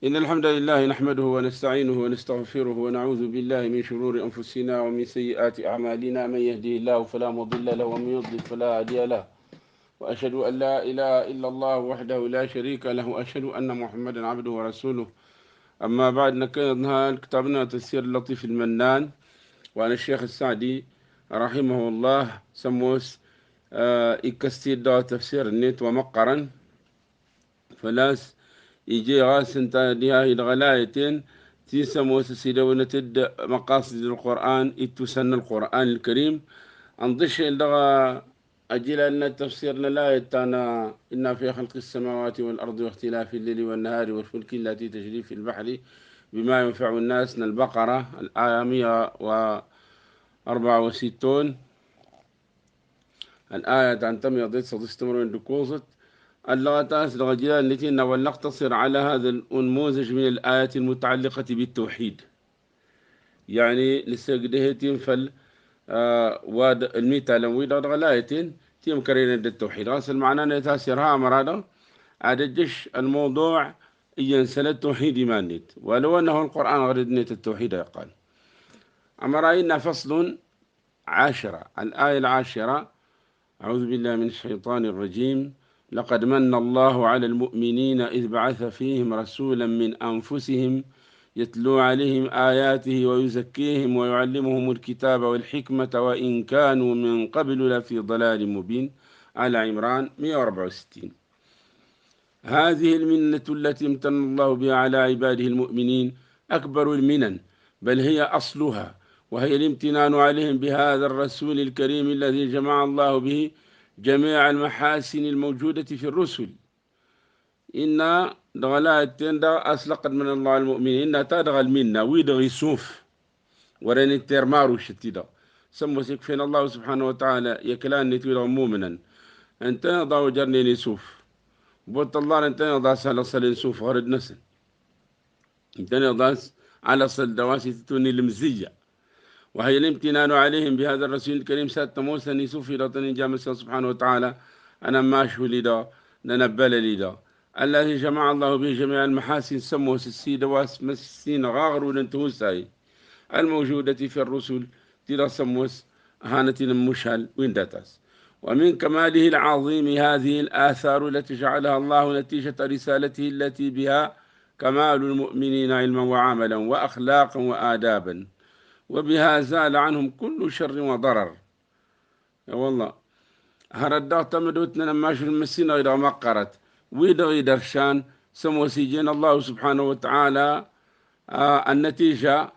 إن الحمد لله نحمده ونستعينه ونستغفره ونعوذ بالله من شرور أنفسنا ومن سيئات أعمالنا. من يهده الله فلا مضل له ومن يضلل فلا هادي له، وأشهد أن لا إله إلا الله وحده لا شريك له، وأشهد أن محمدا عبده ورسوله. أما بعد، نكمل كتابنا تفسير اللطيف المنان، وأنا الشيخ السعدي رحمه الله سموس إكستيد تفسير النت ومقرا فلاس يجي غاس انت ديها الغلايتين تيسمو سيدونة تد مقاصد القرآن اتسن القرآن الكريم انضش اللغة أجل أن تفسيرنا لا يتانا إنا في خلق السماوات والأرض واختلاف الليل والنهار والفلك التي تجري في البحر بما ينفع الناس. البقرة الآية 164 الآية عن تم يضيت ستستمر من دكوزت اللغتاس لغجلال التي ولنقتصر على هذا النموذج من الآيات المتعلقة بالتوحيد، يعني لسجدهتين فل واد الميتا لمويد غلايتين تيم كرين التوحيد غاسل معناه نتاسرها مرادة عددش الموضوع ينسل التوحيد مانيت، ولو أنه القرآن غرد نيت التوحيد يقال. أمرأينا فصل 10 الآية 10: أعوذ بالله من الشيطان الرجيم. لقد من الله على المؤمنين إذ بعث فيهم رسولا من أنفسهم يتلو عليهم آياته ويزكيهم ويعلمهم الكتاب والحكمة وإن كانوا من قبل لفي ضلال مبين. آل عمران 164. هذه المنة التي امتن الله بها على عباده المؤمنين أكبر المنن، بل هي أصلها، وهي الامتنان عليهم بهذا الرسول الكريم الذي جمع الله به جميع المحاسن الموجودة في الرسل. إن دغلاتين دا أسلقت من الله المؤمنين إن تدغل منا ويدغي سوف ورين الترمارو شتيدا سمو سيكفين الله سبحانه وتعالى يكلان نتويل مؤمنا أنت ضاو جرني نسوف بوت الله أنت ضاس على صل نسوف غرد نسن أنت ضاس على صل دواسي تتوني المزية، وهي الامتنان عليهم بهذا الرسول الكريم سات موسى نسوف إلى طن جامس سبحانه وتعالى. أنا ماشو لدا ننبل لدا الذي جمع الله به جميع المحاسن سموس السيدة واسمسين غاغر ولنتوساي الموجودة في الرسل ترى سموس هانة المشهل ويندتاس. ومن كماله العظيم هذه الآثار التي جعلها الله نتيجة رسالته التي بها كمال المؤمنين علما وعملا وأخلاقا وآدابا، وبها زال عنهم كل شر وضرر. يا والله هردات تمدوتنا لما شو المسين إذا مقرت ويدغي درشان سمو سيجين الله سبحانه وتعالى النتيجة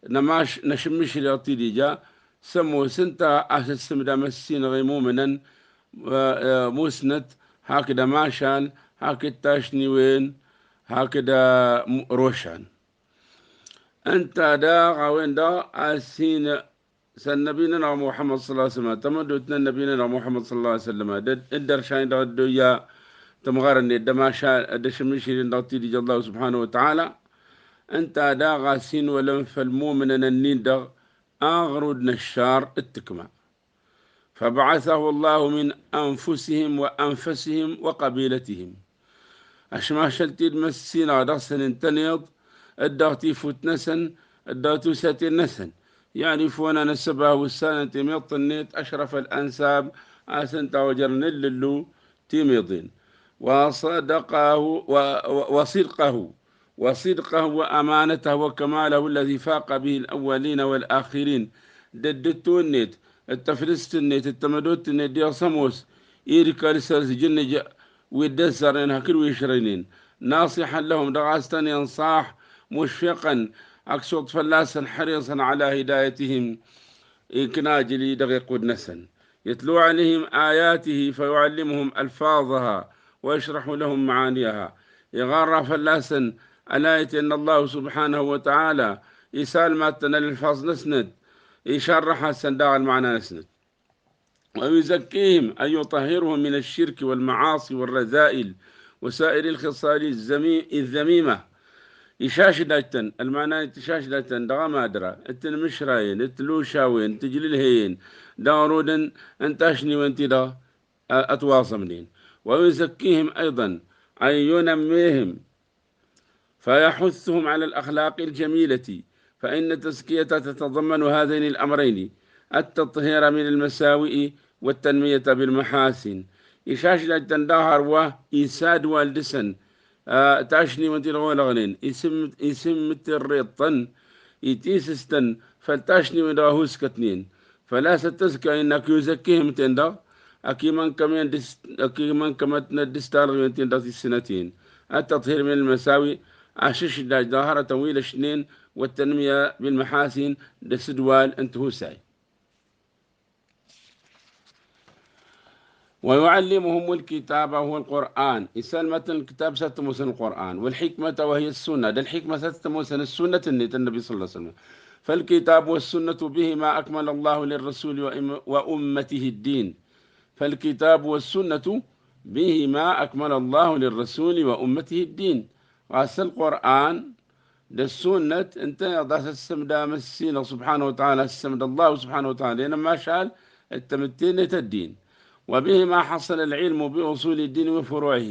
نماش نشمش لطيلجا سمو سنتا أسسم دا مسين غي مؤمنا مسند هكذا ماشان هكذا تاشني وين هكذا روشان أنت دا غوين دا أسين سنبينا محمد صلى الله عليه وسلم تمدتنا نبينا محمد صلى الله عليه وسلم الدرشان دا الدويا تمغارن دا ماشان دا شمشي لطيلجا الله سبحانه وتعالى. أنت دا غاسين ولم فالمؤمن الندغ أغرد نشار التكمة، فبعثه الله من أنفسهم وأنفسهم وقبيلتهم أشما شلتي المسين غدغسن انتنيض الدغتي فوت نسن الدغتو ساتي نسن يعرفون نسبه والسنة تميط النيت أشرف الأنساب أسنت وجرن اللو تميضين وصدقه وصدقه وأمانته وكماله الذي فاق به الأولين والآخرين. ددتو النت التفلست النت التمدوت النت دي صموس إيريكا لسرس جن ويدسرين هكذا ويشرينين ناصحا لهم دغاستان ينصاح مشفقا أكسوط فلاسا حريصا على هدايتهم إكناجلي دغيق نسن يتلو عليهم آياته فيعلمهم ألفاظها ويشرح لهم معانيها. يغار فلاسا ألايت أن الله سبحانه وتعالى يسال ما تنال الفاظ نسند يشرح السنداغ المعنى نسند، ويزكيهم أي يطهرهم من الشرك والمعاصي والرذائل وسائر الخصال الذميمة. يشاش دايتن المعنى تشاش دايتن دغا ما أدرى التن مشراين التلو شاوين تجلي الهين دارودن انتاشني وانتي دا أتواصل منين. ويزكيهم أيضا أي ينميهم فيحثهم على الأخلاق الجميلة، فإن التزكية تتضمن هذين الأمرين: التطهير من المساوئ والتنمية بالمحاسن. إشاش لجندهر وإيساد والدسن تاشني من تلغولغنين اسم الريطن يتيسستن فلتاشني من راهوس كتنين، فلا ستزكى إنك يزكيهم تندا أكي من كمان دستار من تندا السنتين. التطهير من المساوي عشش ظاهرة طويلة شنين، والتنمية بالمحاسن دسدوال انتهو ساي. ويعلمهم الكتاب وهو القرآن، يسلمة الكتاب ستموسن القرآن، والحكمة وهي السنة، ده الحكمة ستموسن السنة النبي صلى الله عليه وسلم. فالكتاب والسنة بهما أكمل الله للرسول وأمته الدين. فالكتاب والسنة بهما أكمل الله للرسول وأمته الدين. وأصل القرآن ده السنة انت ضاس السمد مسينا سبحانه وتعالى، السمد الله سبحانه وتعالى لأنما شال التمتين الدين. وبهما حصل العلم بأصول الدين وفروعه.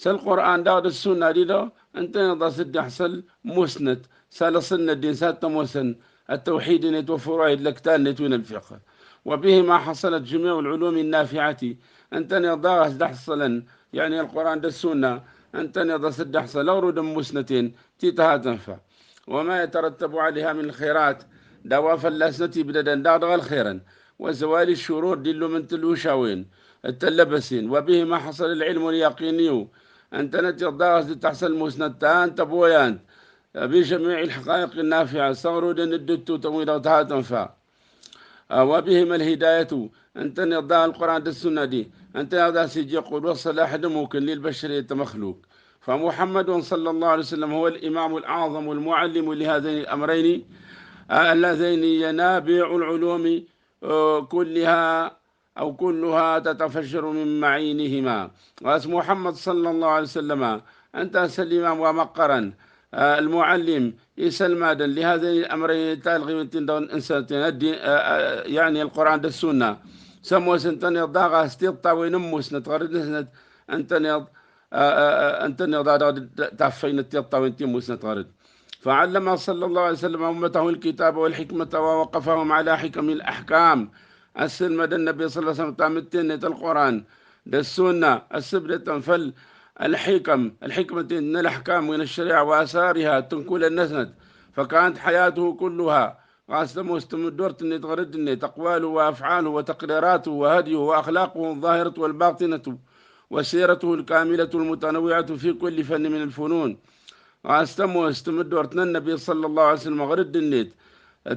القرآن داود السنة دي ده انت ضاس يحصل مسند سالصنا الدين سات مسن التوحيد نت وفروعه لكتان نتوين الفقه. وبهما حصلت جميع العلوم النافعة. انت ضاس دحصلا يعني القرآن ده السنة انت ضاس دحصل أورد مسنتين تيتها تنفع. وما يترتب عليها من الخيرات دواف اللاسنتي بددا داغ خيرا، وزوال الشرور دلو من تلوشاوين التلبسين. وبهما حصل العلم اليقيني أنت نتضاغز تحصل مسندتان تبويان بجميع الحقائق النافعة صاروا الدتو تمويل تنفع. وبهما الهداية أنت نضاء القرآن السنة دي أنت هذا سيجي قدوة صلاح ممكن للبشرية مخلوق. فمحمد صلى الله عليه وسلم هو الإمام الأعظم والمعلم لهذين الأمرين اللذين ينابيع العلوم كلها أو كلها تتفجر من معينهما. واسم محمد صلى الله عليه وسلم أنت سليما ومقرا المعلم يسلمادا لهذين الأمرين تالغي من تندون إنسان يعني القرآن ده السنة سمو سنتن يضاغا استيطا وينموس نتغرد نسنت أنت نضاغا تافين التيطا وينتموس نتغرد. فعلم صلى الله عليه وسلم أمته الكتاب والحكمة ووقفهم على حكم الأحكام. السلمة النبي صلى الله عليه وسلم تعمتين القرآن ده السنة السبلة فل الحكمة من الأحكام من الشريعة وآثارها تنقل النسند. فكانت حياته كلها قاسمه استمدورت إني تغرد إني أقواله وأفعاله وتقريراته وهديه وأخلاقه الظاهرة والباطنة وسيرته الكاملة المتنوعة في كل فن من الفنون. استمدورتنا النبي صلى الله عليه وسلم غرد النيت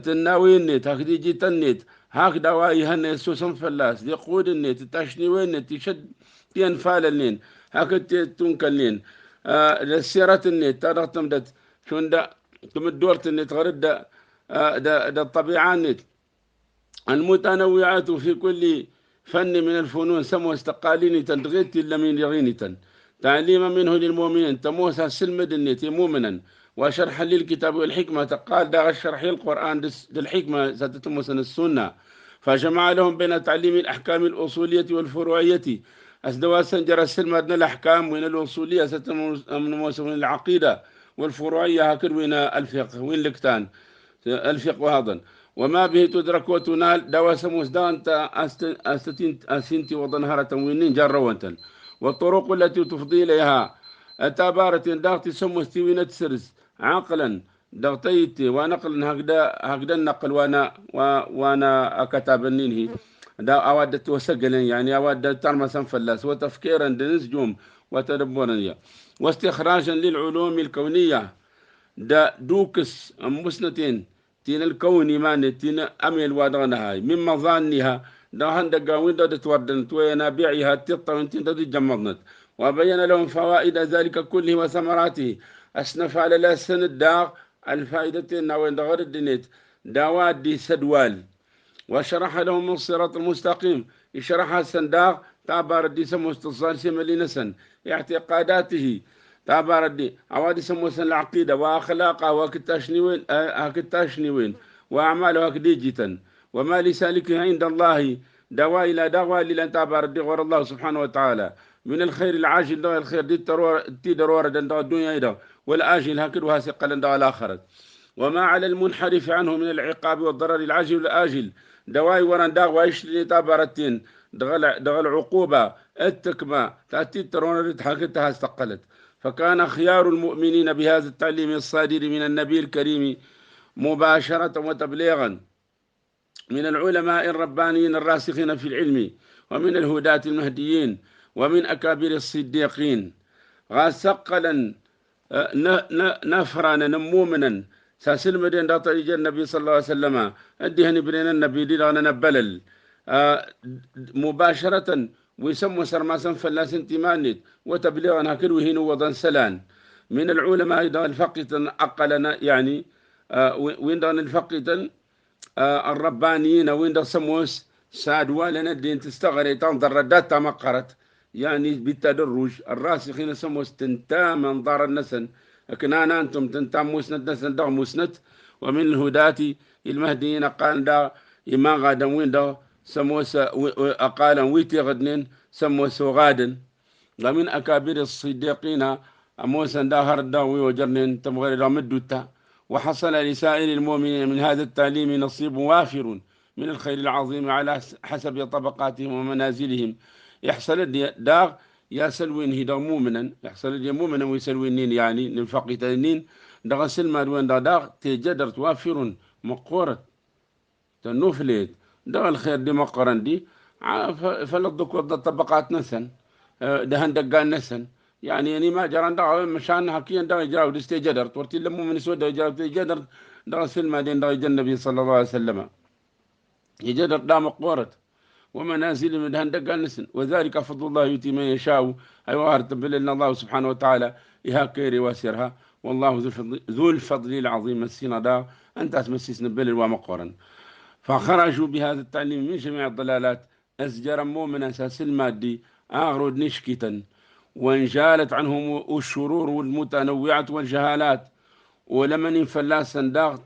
تناوي النيت هكذا جيت النيت هكذا وايهن يسوسن فلاس يقود النيت تشني وين النيت يشد ينفال النين هكذا تنكلين السيرة النيت ترى تمدت شون دا تمدورت النيت غرد دا الطبيعة النيت المتنوعات في كل فن من الفنون سمو استقالين تندغيت إلا من يغينة تعليما منه للمؤمنين تموسى السلم دنيتي مؤمنا وشرحا للكتاب والحكمة قال دا الشرح القرآن الحكمة ستتموسن السنة. فجمع لهم بين تعليم الأحكام الأصولية والفروعية أسدوا سنجر السلم أدنى الأحكام وين الأصولية ستتموسن العقيدة والفروعية هكذا وين الفقه وين لكتان الفقه هذا. وما به تدرك وتنال دوا سموس دانت أسنتي وضنهرة وينين جروة. والطرق التي تفضي إليها أتابارة داغتي سمو استوينة سرس عقلا دغتيتي ونقلا هكذا النقل وانا أكتابنينه دا أودت وسجلا يعني أودت ترمسا فلاس وتفكيرا دنسجوم وتدبرا واستخراجا للعلوم الكونية دا دوكس مسنتين تين الكوني ماني تين أميل وادغنها من مظانها دا هندقا وين دا تتوردن توينا بيعها تطا وانتين دا تجمضنت. وبين لهم فوائد ذلك كله وثمراته أسنف على لسن الداغ الفائدتين وين دا غير الدنيت داوات دي سدوال. وشرح لهم الصراط المستقيم يشرح السنداغ تابار دي سمو استصال سملي نسن اعتقاداته تابار دي عوادي سمو سن العقيدة وأخلاقه وكتاشني وين وأعماله هكديجتا. وما لسالك عند الله دواء إلى دواء لأن تابار دي غور الله سبحانه وتعالى من الخير العاجل دواء الخير دي ضرورة دواء الدنيا إذا والآجل هكذا وهاسي قال الآخرة. وما على المنحرف عنه من العقاب والضرر العاجل والآجل دواي وران داغ وايشتري تابرتين دغل عقوبة التكمة تأتي ترون حكتها استقلت. فكان خيار المؤمنين بهذا التعليم الصادر من النبي الكريم مباشرة وتبليغا من العلماء الربانيين الراسخين في العلم ومن الهداة المهديين ومن أكابر الصديقين غاسقلا نفرانا نمومنا ساسل مدين دا طريق النبي صلى الله عليه وسلم اديهني برين النبي دي دا نبلل مباشرة ويسموا سرماسا فلاسن تيمانيت وتبليغا هكذا وهين وضن سلان من العلماء دا الفقيتا أقلنا يعني وين دا الفقيتا الربانيين وين دا سموس سادوا لنا الدين تستغري تنظر ردات مقرت يعني بالتدرج الراسخين سموس تنتا منظار النسن لكن أنا أنتم تنتا مسند نسن دا مسند. ومن الهداة المهديين قال دا إما غادا وين دا سموس أقالا ويتي غدنين سموس غادن. ومن أكابر الصديقين أموسا دا هردا ويوجرنين تمغير دا مدوتا. وحصل لسائر المؤمنين من هذا التعليم نصيب وافر من الخير العظيم على حسب طبقاتهم ومنازلهم. يحصل داغ يا سلوين هدا مؤمنا يحصل لي مؤمنا ويسلوينين يعني نفقي تنين داغ سلما دوين داغ تجدر توافر مقورة تنوفليت داغ الخير دي مقرن دي فلضك وضد الطبقات نسن دهن دقان نسن يعني ما جران داغ مشان حكيا داغ يجراو دستي جدر تورتي لمو من سود يجراو تجدر داغ سلما دين داغ النبي صلى الله عليه وسلم يجدر دا مقورة ومنازل من هندق النسن. وذلك فضل الله يؤتي من يشاء أيوة ارتبل لنا الله سبحانه وتعالى إها كيري واسرها والله ذو الفضل العظيم مسينا دا أنت أتمسيس نبل ومقورا. فخرجوا بهذا التعليم من جميع الضلالات أزجر من أساس المادي أغرد نشكتا وانجالت عنهم الشرور والمتنوعة والجهالات ولمن ينفلاسا داغ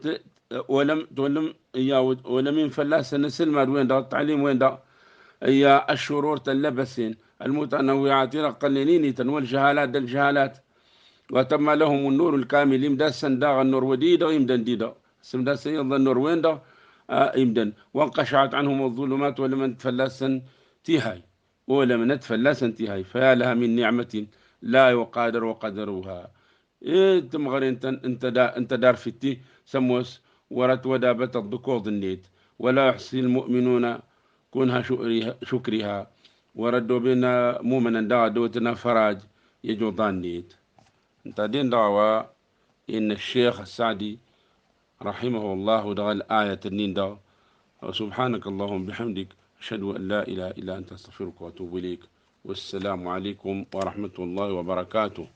ولم ينفلاسا نسلماد وين دا التعليم وين دا هي الشرور تلبسين المتنوعات قلنين والجهالات الجهالات. وتم لهم النور الكامل يمدسن داغ النور وديدا يمدن ديدا سمدسن يضل النور وين دا يمدن. وانقشعت عنهم الظلمات ولم تفلسن تيهاي ولم نتفلسن تيهاي. فيا لها من نعمة لا يقادر وقدرها. إيه تمغر انت دار فتي سموس ورت ودابة الضكوض النيت ولا يحصي المؤمنون كونها شكرها وردوا بنا مؤمنا دا دوتنا فراج يجوضان نيت. انت دين دعوة إن الشيخ السعدي رحمه الله دغى الآية النين دا. سبحانك اللهم بحمدك أشهد أن لا إله إلا أنت أستغفرك وأتوب إليك. والسلام عليكم ورحمة الله وبركاته.